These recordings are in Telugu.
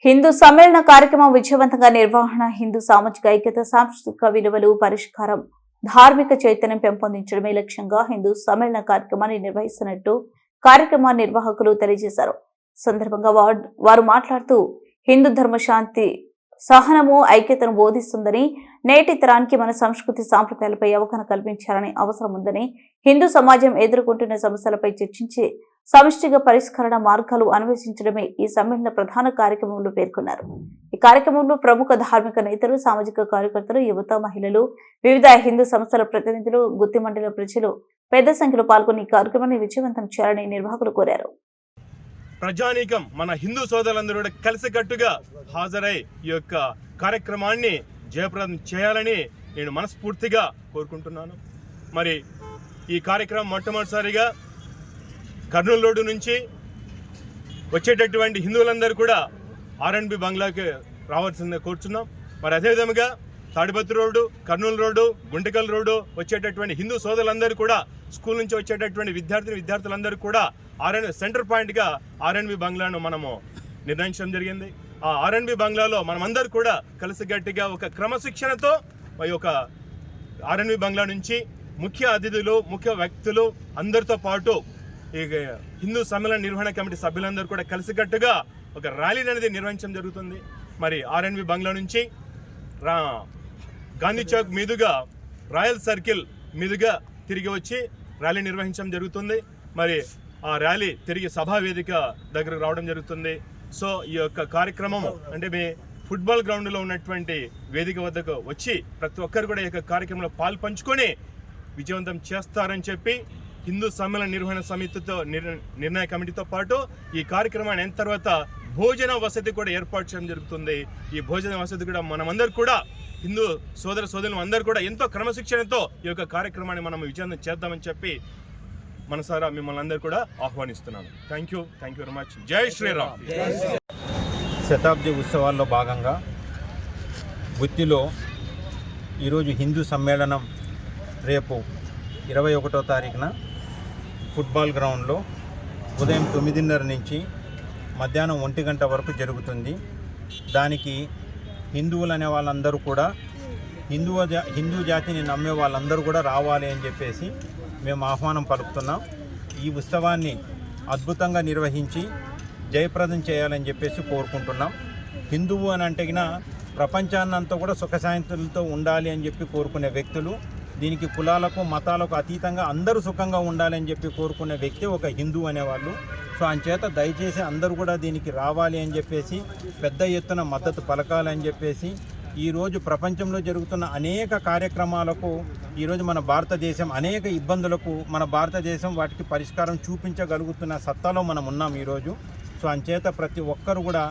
హిందూ సమ్మేళన కార్యక్రమం విజయవంతంగా నిర్వహణ, హిందూ సామాజిక ఐక్యత, సాంస్కృతిక విలువలు పరిష్కారం, ధార్మిక చైతన్యం పెంపొందించడమే లక్ష్యంగా హిందూ సమ్మేళన కార్యక్రమాన్ని నిర్వహిస్తున్నట్టు కార్యక్రమ నిర్వాహకులు తెలియజేశారు. సందర్భంగా వారు మాట్లాడుతూ హిందూ ధర్మ శాంతి, సహనము, ఐక్యతను బోధిస్తుందని, నేటి తరానికి మన సంస్కృతి సాంప్రదాయాలపై అవగాహన కల్పించాలని అవసరం ఉందని, హిందూ సమాజం ఎదుర్కొంటున్న సమస్యలపై చర్చించి సమిష్టిగా పరిష్కరణ మార్గాలు అన్వేషించడమే ఈ సమ్మేళన ప్రధాన కార్యక్రమంలో పేర్కొన్నారు. ఈ కార్యక్రమంలో ప్రముఖ ధార్మిక నేతలు, సామాజిక కార్యకర్తలు, యువత, మహిళలు, వివిధ హిందూ సంస్థల ప్రతినిధులు, గుత్తి మండల ప్రజలు పెద్ద సంఖ్యలో పాల్గొని ఈ కార్యక్రమాన్ని విజయవంతం చేయాలని నిర్వాహకులు కోరారు. ప్రజానీకం మన హిందూ సోదరులందరూ కూడా కలిసికట్టుగా హాజరై ఈ యొక్క కార్యక్రమాన్ని జయప్రదం చేయాలని నేను మనస్ఫూర్తిగా కోరుకుంటున్నాను. మరి ఈ కార్యక్రమం మొట్టమొదటిసారిగా కర్నూలు రోడ్డు నుంచి వచ్చేటటువంటి హిందువులందరూ కూడా R&B బంగ్లాకి రావాల్సిందే కోరుచున్నాం. మరి అదేవిధంగా Tadipatri road, Kurnool road, Guntakal road వచ్చేటటువంటి హిందూ సోదరులందరూ కూడా, స్కూల్ నుంచి వచ్చేటటువంటి విద్యార్థులందరూ కూడా సెంటర్ పాయింట్గా R&B బంగ్లాను మనము నిర్ణయించడం జరిగింది. ఆ R&B బంగ్లాలో మనమందరూ కూడా కలిసిగట్టిగా ఒక క్రమశిక్షణతో ఈ యొక్క R&B బంగ్లా నుంచి ముఖ్య అతిథులు, ముఖ్య వ్యక్తులు అందరితో పాటు ఈ హిందూ సమ్మేళన నిర్వహణ కమిటీ సభ్యులందరూ కూడా కలిసికట్టుగా ఒక ర్యాలీ అనేది నిర్వహించడం జరుగుతుంది. మరి R&B బంగ్లా నుంచి గాంధీ చౌక్ మీదుగా రాయల్ సర్కిల్ మీదుగా తిరిగి వచ్చి ర్యాలీ నిర్వహించడం జరుగుతుంది. మరి ఆ ర్యాలీ తిరిగి సభా వేదిక దగ్గరకు రావడం జరుగుతుంది. సో ఈ యొక్క కార్యక్రమం అంటే మీ ఫుట్బాల్ గ్రౌండ్లో ఉన్నటువంటి వేదిక వద్దకు వచ్చి ప్రతి ఒక్కరు కూడా ఈ యొక్క కార్యక్రమంలో పాల్పంచుకొని విజయవంతం చేస్తారని చెప్పి హిందూ సమ్మేళన నిర్వహణ సమితితో నిర్ణయ కమిటీతో పాటు ఈ కార్యక్రమాన్ని అయిన తర్వాత భోజన వసతి కూడా ఏర్పాటు చేయడం జరుగుతుంది. ఈ భోజన వసతి కూడా మనమందరూ కూడా హిందూ సోదరులు అందరూ కూడా ఎంతో క్రమశిక్షణతో ఈ యొక్క కార్యక్రమాన్ని మనం విజయవంతం చేద్దామని చెప్పి మనసారా మిమ్మల్ని అందరూ కూడా ఆహ్వానిస్తున్నాను. Thank you very much. జై శ్రీరామ్. శతాబ్ది ఉత్సవాల్లో భాగంగా గుత్తిలో ఈరోజు హిందూ సమ్మేళనం రేపు 21వ తారీఖున ఫుట్బాల్ గ్రౌండ్లో ఉదయం 9:30 నుంచి మధ్యాహ్నం 1 గంట వరకు జరుగుతుంది. దానికి హిందువులు అనే వాళ్ళందరూ కూడా హిందూ జాతిని నమ్మే వాళ్ళందరూ కూడా రావాలి అని చెప్పేసి మేము ఆహ్వానం పలుకుతున్నాం. ఈ ఉత్సవాన్ని అద్భుతంగా నిర్వహించి జయప్రదం చేయాలని చెప్పేసి కోరుకుంటున్నాం. హిందువు అని అంటేగిన ప్రపంచాన్నంతా కూడా సుఖశాంతులతో ఉండాలి అని చెప్పి కోరుకునే వ్యక్తులు, దీనికి కులాలకు మతాలకు అతీతంగా అందరూ సుఖంగా ఉండాలని చెప్పి కోరుకునే వ్యక్తి ఒక హిందూ అనేవాళ్ళు. సో అంచేత దయచేసి అందరూ కూడా దీనికి రావాలి అని చెప్పేసి పెద్ద ఎత్తున మద్దతు పలకాలని చెప్పేసి ఈరోజు ప్రపంచంలో జరుగుతున్న అనేక కార్యక్రమాలకు ఈరోజు మన భారతదేశం అనేక ఇబ్బందులకు మన భారతదేశం వాటికి పరిష్కారం చూపించగలుగుతున్న సత్తాలో మనం ఉన్నాం ఈరోజు. సో అంచేత ప్రతి ఒక్కరు కూడా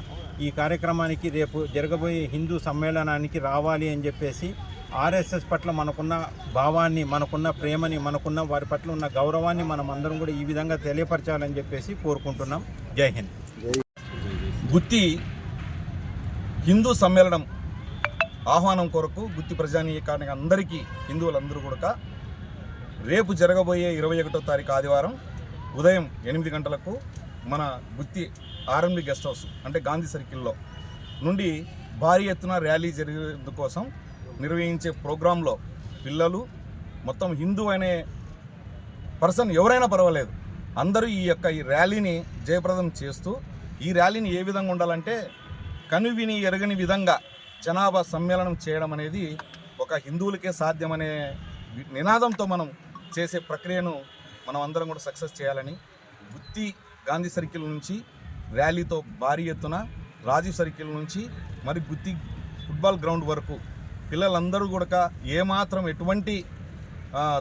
ఈ కార్యక్రమానికి రేపు జరగబోయే హిందూ సమ్మేళనానికి రావాలి అని చెప్పేసి RSS పట్ల మనకున్న భావాన్ని, మనకున్న ప్రేమని, మనకున్న వారి పట్ల ఉన్న గౌరవాన్ని మనం అందరం కూడా ఈ విధంగా తెలియపరచాలని చెప్పేసి కోరుకుంటున్నాం. జై హింద్. గుత్తి హిందూ సమ్మేళనం ఆహ్వానం కొరకు గుత్తి ప్రజానీకానికి అందరికీ హిందువులందరూ కూడా రేపు జరగబోయే 21వ తారీఖు ఆదివారం ఉదయం 8 గంటలకు మన గుత్తి R&B గెస్ట్ హౌస్ అంటే గాంధీ సర్కిల్లో నుండి భారీ ఎత్తున ర్యాలీ జరిగేందుకోసం నిర్వహించే ప్రోగ్రాంలో పిల్లలు మొత్తం హిందూ అనే పర్సన్ ఎవరైనా పర్వాలేదు అందరూ ఈ ర్యాలీని జయప్రదం చేస్తూ, ఈ ర్యాలీని ఏ విధంగా ఉండాలంటే కనువిని ఎరగని విధంగా జనాభా సమ్మేళనం చేయడం అనేది ఒక హిందువులకే సాధ్యమనే నినాదంతో మనం చేసే ప్రక్రియను మనం అందరం కూడా సక్సెస్ చేయాలని గుత్తి గాంధీ సర్కిల్ నుంచి ర్యాలీతో భారీ ఎత్తున రాజీవ్ సర్కిల్ నుంచి మరి గుత్తి ఫుట్బాల్ గ్రౌండ్ వరకు పిల్లలందరూ కూడా ఏమాత్రం ఎటువంటి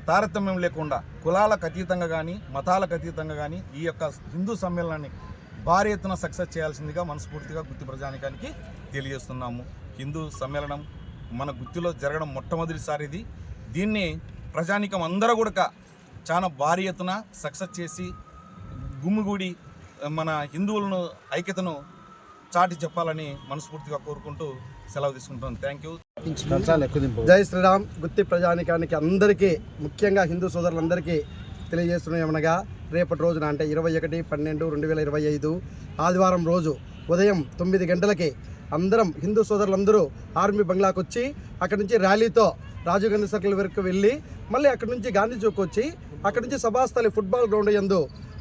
తారతమ్యం లేకుండా కులాలకు అతీతంగా కానీ మతాలకు అతీతంగా కానీ ఈ యొక్క హిందూ సమ్మేళనాన్ని భారీ ఎత్తున సక్సెస్ చేయాల్సిందిగా మనస్ఫూర్తిగా గుత్తి ప్రజానీకానికి తెలియజేస్తున్నాము. హిందూ సమ్మేళనం మన గుత్తిలో జరగడం మొట్టమొదటిసారిది. దీన్ని ప్రజానీకం అందరూ కూడా చాలా భారీ ఎత్తున సక్సెస్ చేసి గుమ్మిగూడి మన హిందువులను ఐక్యతను చాటి చెప్పాలని మనస్ఫూర్తిగా కోరుకుంటూ సెలవు తీసుకుంటాను. Thank you. జై శ్రీరామ్. గుత్తి ప్రజానీకానికి అందరికీ, ముఖ్యంగా హిందూ సోదరులందరికీ తెలియజేస్తున్నాం ఏమనగా రేపటి రోజున అంటే 21/12/2025 ఆదివారం రోజు ఉదయం 9 గంటలకి అందరం హిందూ సోదరులందరూ ఆర్మీ బంగ్లాకు వచ్చి అక్కడి నుంచి ర్యాలీతో రాజీవ్ గాంధీ సర్కిల్ వరకు వెళ్ళి మళ్ళీ అక్కడి నుంచి గాంధీ చౌక్ వచ్చి అక్కడి నుంచి సభాస్థలి ఫుట్బాల్ గ్రౌండ్ యందు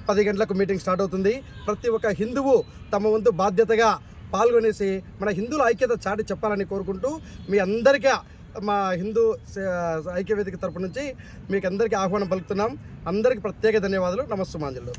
10 గంటలకు మీటింగ్ స్టార్ట్ అవుతుంది. ప్రతి ఒక్క హిందువు తమ వంతు బాధ్యతగా పాల్గొనేసి మన హిందువుల ఐక్యత చాటి చెప్పాలని కోరుకుంటూ మీ అందరికీ మా హిందూ ఐక్యవేదిక తరపు నుంచి మీకు అందరికీ ఆహ్వానం పలుకుతున్నాం. అందరికీ ప్రత్యేక ధన్యవాదాలు. నమస్సుమాంజలు.